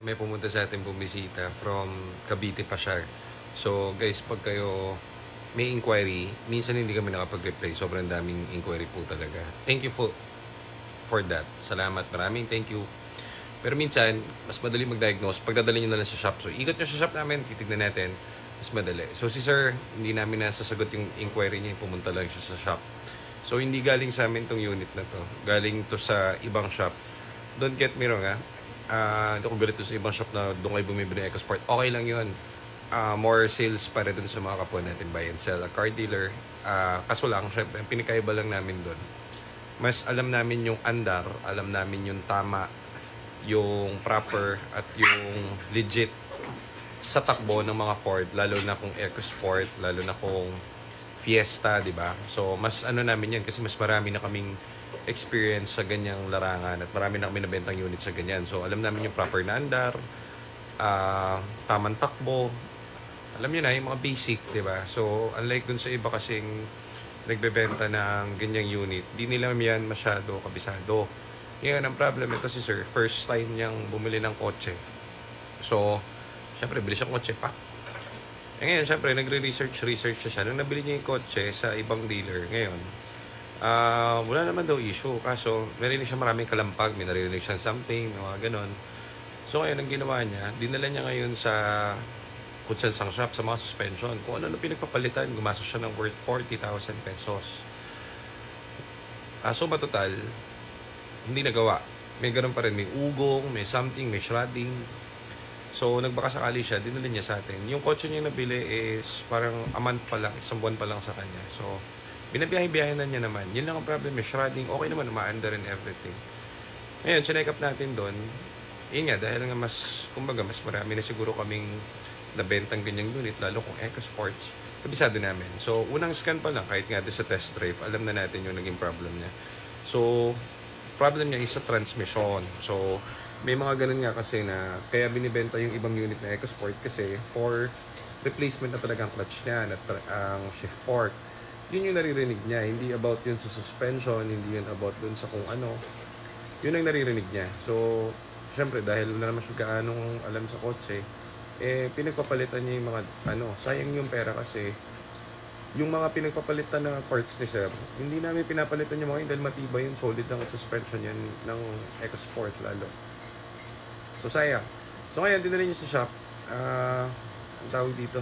May pumunta sa atin bumisita from Cavite pa siya. So guys, pag kayo may inquiry, minsan hindi kami nakapag-reply. Sobrang daming inquiry po talaga. Thank you for that. Salamat. Maraming thank you. Pero minsan, mas madali mag-diagnose pag dadalhin nyo na lang sa shop. So ikot nyo sa shop namin, titignan natin. Mas madali. So si sir, hindi namin nasasagot yung inquiry niya. Pumunta lang siya sa shop. So hindi galing sa amin tong unit na to. Galing to sa ibang shop. Don't get me wrong, hindi ko galit sa ibang shop na doon kayo bumibili ng EcoSport. Okay lang yun. More sales para dun sa mga kapwa natin, buy and sell. A car dealer, kaso lang, syempre, pinikaiba lang namin doon. Mas alam namin yung andar, alam namin yung tama, yung proper, at yung legit sa takbo ng mga Ford, lalo na kung EcoSport, lalo na kung Fiesta, di ba? So, mas ano namin yan kasi mas marami na kaming experience sa ganyang larangan at marami na kami nabentang unit sa ganyan. So, alam namin yung proper na andar, tamang takbo, alam nyo na, yung mga basic, di ba? So, unlike dun sa iba kasing nagbebenta ng ganyang unit, di nila yan masyado kabisado. Ngayon, ang problem ito si sir, first time niyang bumili ng kotse. So, syempre, bili siyang kotse pa. Ngayon, syempre, nagre-research siya. Nung nabili niya yung kotse sa ibang dealer, ngayon, wala naman daw issue. Kaso, narinig siya maraming kalampag, may narinig siya something, mga ganon. So, ngayon, ang ginawa niya, dinala niya ngayon sa kung saan shop, sa mga suspension. Kung ano pinagpapalitan, gumastos siya ng worth 40,000 pesos. So, matotal, hindi nagawa. May ganon pa rin, may ugong, may something, may shredding. So, nagbaka sakali siya, dinala niya sa atin. Yung kotse niya nabili is parang a month pa lang, isang buwan pa lang sa kanya. So, binabiyahe-biyahe na niya naman. Yun lang ang problem, may shredding, okay naman, umaandar and everything. Ngayon, chinek up natin doon. Yun nga, dahil nga mas, kumbaga, mas marami na siguro kaming nabentang ganyang unit, lalo kung EcoSports, kabisado namin. So, unang scan pa lang, kahit nga doon sa test drive, alam na natin yung naging problem niya. So, problem niya is sa transmission. So, may mga ganun nga kasi na, kaya binibenta yung ibang unit na EcoSport kasi for replacement na talagang clutch niya, at ang shift fork. Yun yung naririnig niya, hindi about yun sa suspension, hindi yun about dun sa kung ano. Yun ang naririnig niya. So, syempre, dahil na naman siya gaanong alam sa kotse, pinagpapalitan niya yung mga, sayang yung pera kasi, yung mga pinagpapalitan ng parts ni sir, hindi namin pinapalitan yung mga yun dahil matibay yung solid ng suspension yan ng EcoSport lalo. So, sayang. So, ngayon, dinala niya sa shop, ang tawag dito,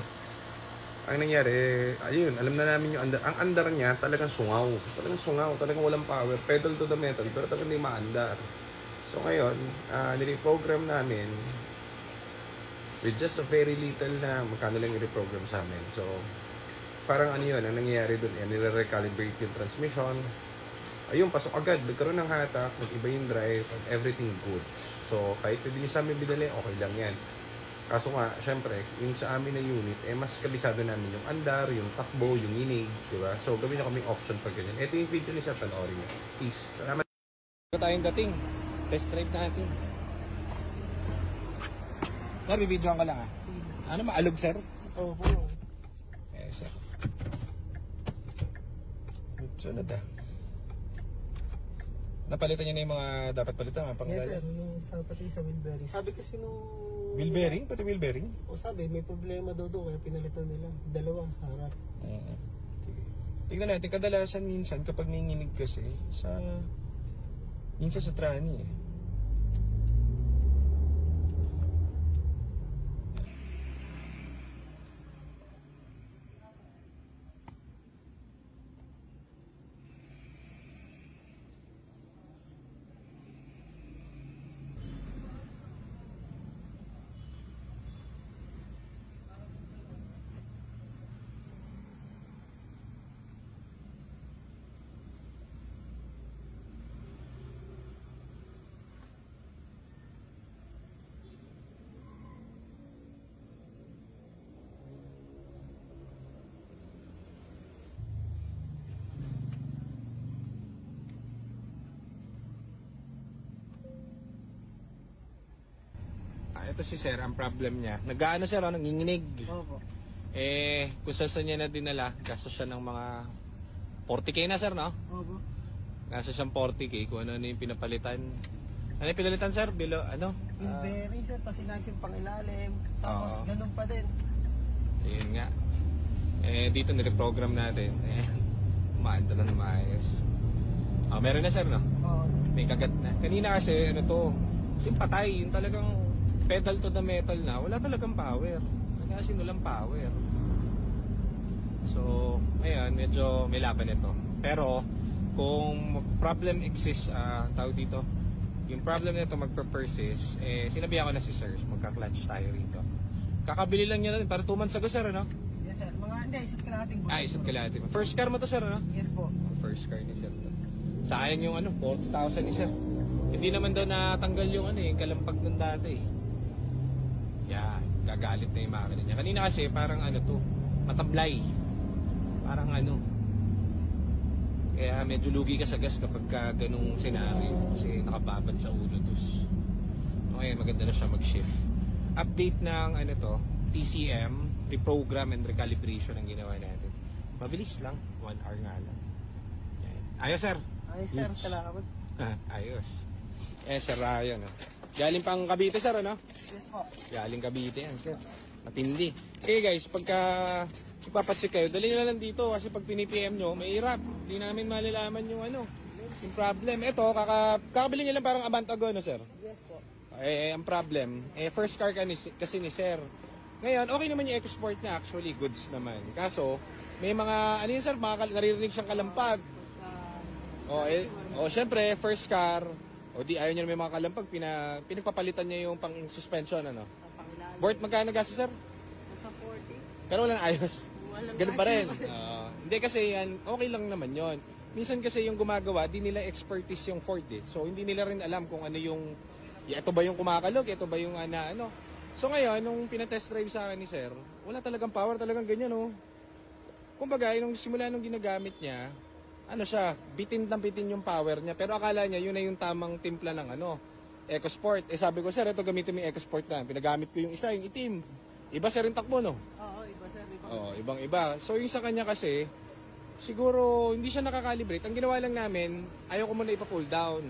ang nangyari, ayun, alam na namin yung andar. Ang andar niya talagang sungaw. Talagang walang power. Pedal to the metal, pero talagang hindi maandar. So ngayon, nire-program namin with just a very little na magkano lang i-reprogram sa amin. So, parang ano yun, ang nangyayari doon, nire-recalibrate yung transmission. Ayun, pasok agad, nagkaroon ng hatak, nag-iba yung drive, and everything good. So, kahit hindi sa amin binili, okay lang yan. Kaso nga, syempre, yung sa amin na unit, mas kabisado namin yung andar, yung takbo, yung inig, di ba? So, gawin na kaming option pag ganyan. Ito yung video ni Sir, panoorin niyo. Peace. Salamat. Ito tayong dating. Test drive natin. Sir, bibidyoan ka lang Sige. Ano, maalog, sir? Oo. Sir. Sunod Napalitan niya na yung mga dapat palitan, Yes, sir. Yung pati sa wheel bearing. Sabi kasi nung... Wheel bearing? Pati wheel bearing? O sabi, may problema daw doon, kaya pinalitan nila. Dalawa, harap. Sige. Tignan natin, kadalasan minsan kapag may nginig kasi, minsan sa trani Ito si sir, ang problem niya. Nag-aano sir, nanginginig. Opo. Kung saan niya na dinala, gastos siya ng mga 40k na sir, no? Opo. Gastos siyang 40k kung ano yung pinapalitan. Ano yung pinalitan sir? Bilo, ano? Yung bearing sir, tapos sinasim pang ilalim. Tapos Oo. ganun pa din. Ayun nga. Dito nireprogram natin. Umaanda na maayos. Meron na sir, no? Oo. May kagat na. Kanina kasi, ano to, yung patay, yung talagang pedal to the metal na, wala talagang power. Kasi walang power. So, ayun, medyo may laban ito. Pero, kung problem exists, tawag dito, yung problem nito magpa-persist, sinabihan ko na si sir, magka-clutch tayo rito. Kakabili lang niya na rin, para 2 months ago sir, ano? Yes sir. Hindi, isa't kalahating buwan. Isa't kalahati. First car mo to sir, ano? Yes po. First car ni sir. Sayang yung 40,000 ni sir. Hindi naman daw natanggal yung yung kalampag ng dati. Yan, gagalit na yung makina niya. Kanina kasi parang to, matablay. Parang Kaya medyo lugi ka sa gas kapag ganung senaryo kasi nakababad sa ulo dos. Okay, maganda na siya mag-shift. Update ng TCM, reprogram and recalibration ang ginawa natin. Mabilis lang, 1 hour nga lang. Yan. Ayos sir. Ay sir, Oops. salamat. Ayos. Sir Ryan. Galing pang Cavite sir, ano? Yes po. Galing Cavite yan sir. Matindi. Okay guys, pagka ipapatsik kayo, dali nyo na lang dito kasi pag pinipm nyo, may hirap. Hindi namin malalaman yung yung problem. Ito, kakabili nyo lang parang Abantago, no sir? Yes po. Ang problem, first car kasi ni sir. Ngayon, okay naman yung EcoSport niya, actually, goods naman. Kaso, may mga, sir, naririnig siyang kalampag. Syempre, first car, di ayaw niya na may mga kalampag, pinagpapalitan niya yung pang-suspension, Sa pangilalim. Bort, magkano gastos, sir? Nasa 40. Pero walang ayos. Walang Ganun pa rin. ayos. Hindi kasi yan, okay lang naman yon. Minsan kasi yung gumagawa, di nila expertise yung Ford eh. So hindi nila rin alam kung ano yung, ito ba yung kumakalog, ito ba yung ano. So ngayon, nung pinatest drive sa akin ni sir, wala talagang power, talagang ganyan Kumbaga, nung simula nung ginagamit niya, bitin ng bitin yung power niya. Pero akala niya, yun na yung tamang timpla ng EcoSport. Sabi ko, sir, ito gamitin mo yung EcoSport na. Pinagamit ko yung isa, yung itim. Iba sir yung takbo, no? Oo, iba sir. Ibang-iba. So yung sa kanya kasi, siguro hindi siya nakakalibrate. Ang ginawa lang namin, ayaw ko muna ipa-pull down.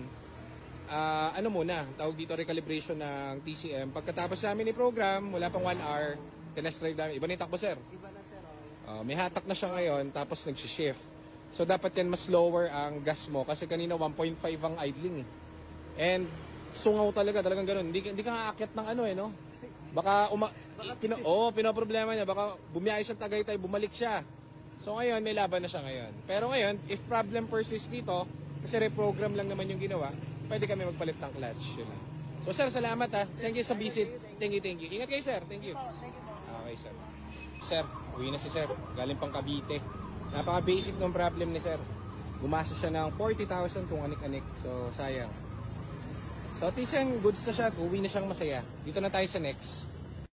Muna, tawag dito recalibration ng TCM. Pagkatapos namin i-program, wala pang 1 hour, tinest drive namin. Iba na yung takbo, sir. Iba na sir. Okay. May hatak na siya ngayon, tapos nag-shift. So dapat yan mas lower ang gas mo kasi kanina 1.5 ang idling And sungaw talagang ganoon. Hindi ka aakyat ng no? Baka pinoproblema niya, baka bumiyahe siya Tagaytay, bumalik siya. So ngayon, may laban na siya ngayon. Pero ngayon, if problem persists dito, kasi reprogram lang naman yung ginawa, pwede kami magpalit ng clutch. Yun lang. So sir, salamat Thank you sa visit. Thank you. Ingat kayo sir. Thank you. Thank you po. Okay sir. Sir, uwi na si sir. Galing pang Cavite. Napaka-basic ng problem ni sir. Gumasa siya ng 40,000 kung anik-anik. So sayang. So at least yan, goods na siya. Uwi na siyang masaya. Dito na tayo sa next.